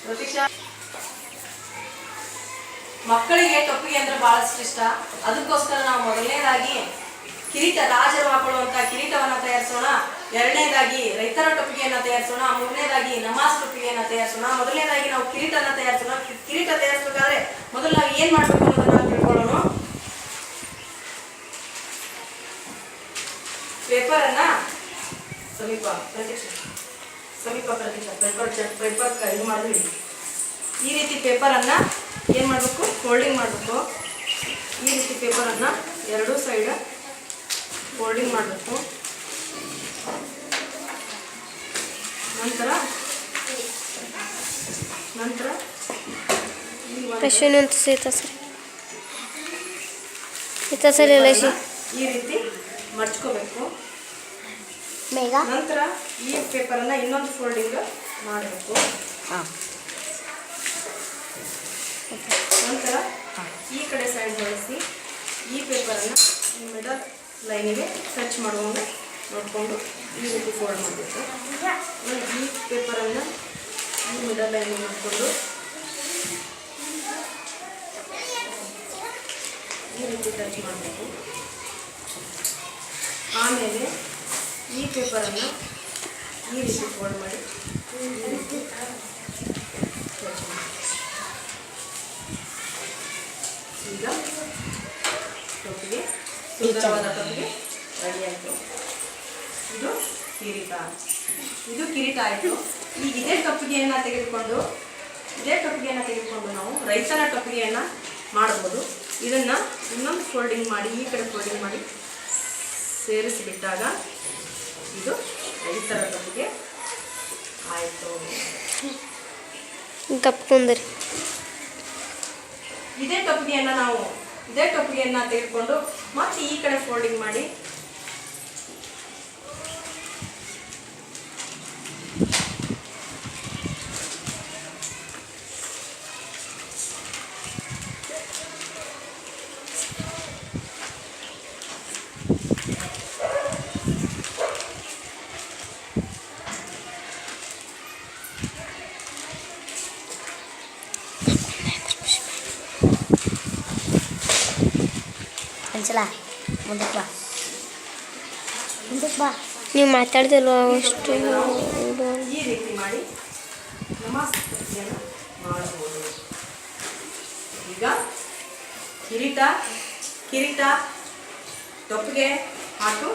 ಪ್ರತೀಕ್ಷಾ ಮಕ್ಕಳಿಗೆ ಟೊಪ್ಪಿಗೆ ಅಂದ್ರೆ ಬಹಳಷ್ಟು ಇಷ್ಟ. ಅದಕ್ಕೋಸ್ಕರ ನಾವು ಮೊದಲನೇದಾಗಿ ಕಿರೀಟ, ರಾಜರು ಹಾಕೊಳ್ಳುವಂತ ಕಿರೀಟವನ್ನ ತಯಾರಿಸೋಣ. ಎರಡನೇದಾಗಿ ರೈತರ ಟೊಪ್ಪಿಗೆಯನ್ನ ತಯಾರಿಸೋಣ. ಮೂರನೇದಾಗಿ ನಮಾಜ್ ಟೊಪ್ಪಿಗೆಯನ್ನ ತಯಾರಿಸೋಣ. ಮೊದಲನೇದಾಗಿ ನಾವು ಕಿರೀಟನ ತಯಾರಿಸೋಣ. ಕಿರೀಟ ತಯಾರಿಸಬೇಕಾದ್ರೆ ಮೊದಲು ನಾವು ಏನ್ ಮಾಡ್ಬೇಕು ಅನ್ನೋದನ್ನ ತಿಳ್ಕೊಳ್ಳೋಣ. ಪೇಪರ್ ಅನ್ನ ಸಮೀಪ ಪ್ರತೀಕ್ಷಾ ಪೇಪರ್ ಇದು ಮಾಡಿದ್ವಿ. ಈ ರೀತಿ ಪೇಪರ್ ಅನ್ನ ಏನ್ ಮಾಡಬೇಕು, ಫೋಲ್ಡಿಂಗ್ ಮಾಡಬೇಕು. ಈ ರೀತಿ ಪೇಪರ್ ಅನ್ನ ಎರಡೂ ಸೈಡ್ ಫೋಲ್ಡಿಂಗ್ ಮಾಡಬೇಕು. ನಂತರ ಈ ರೀತಿ ಮಡ್ಚ್ಕೋಬೇಕು. ನಂತರ ಈ ಪೇಪರ್ ಅನ್ನ ಇನ್ನೊಂದು ಫೋಲ್ಡಿಂಗ್ ಮಾಡಬೇಕು. ನಂತರ ಈ ಕಡೆ ಸೈಡ್ ಬಳಸಿ ಈ ಪೇಪರನ್ನು ಈ ಮಿಡಲ್ ಲೈನಿಗೆ ಟಚ್ ಮಾಡುವಂಗೆ ನೋಡಿಕೊಂಡು ಈ ರೀತಿ ಫೋಲ್ಡ್ ಮಾಡಬೇಕು. ಈ ಪೇಪರನ್ನು ಈ ಮಿಡಲ್ ಲೈನಿಗೆ ನೋಡಿಕೊಂಡು ಈ ರೀತಿ ಟಚ್ ಮಾಡಬೇಕು. ಆಮೇಲೆ ಈ ಪೇಪರನ್ನು ಈ ರೀತಿ ಫೋಲ್ಡ್ ಮಾಡಿ ಈ ರೀತಿ ಟಚ್ ಮಾಡಿ. ಈಗ ಟೊಪ್ಪಿಗೆ, ಸುಂದರವಾದ ಟೊಪ್ಪಿಗೆ ರೆಡಿ ಆಯಿತು. ಇದು ಕಿರೀಟ ಆಯಿತು. ಈಗ ಇದೇ ಟೊಪ್ಪಿಗೆಯನ್ನು ತೆಗೆದುಕೊಂಡು ನಾವು ರೈತರ ಟೊಪ್ಪಿಗೆಯನ್ನು ಮಾಡ್ಬೋದು. ಇದನ್ನು ಇನ್ನೊಂದು ಫೋಲ್ಡಿಂಗ್ ಮಾಡಿ, ಈ ಕಡೆ ಫೋಲ್ಡಿಂಗ್ ಮಾಡಿ ಸೇರಿಸಿಬಿಟ್ಟಾಗ ಇದು ರೈತರ ಟೊಪ್ಪಿಗೆ ಆಯಿತು. ಇದೇ ಟೊಪ್ಪಿಗೆಯನ್ನು ತೆಗೆದುಕೊಂಡು ಮತ್ತೆ ಈ ಕಡೆ ಫೋಲ್ಡಿಂಗ್ ಮಾಡಿ ನೀವು ಮಾತಾಡ್ದಲ್ವ ಅಷ್ಟು ಈ ರೀತಿ ಮಾಡಿ ನಮಾಜ್ ಮಾಡಬಹುದು. ಈಗ ಕಿರೀಟ ಟೊಪ್ಪಿಗೆ ಹಾಗೂ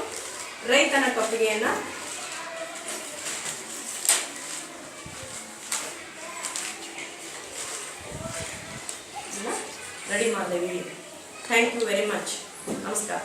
ರೈತನ ಟೊಪ್ಪಿಗೆಯನ್ನು ರೆಡಿ ಮಾಡಿದೆ. Thank you very much. ನಮಸ್ಕಾರ.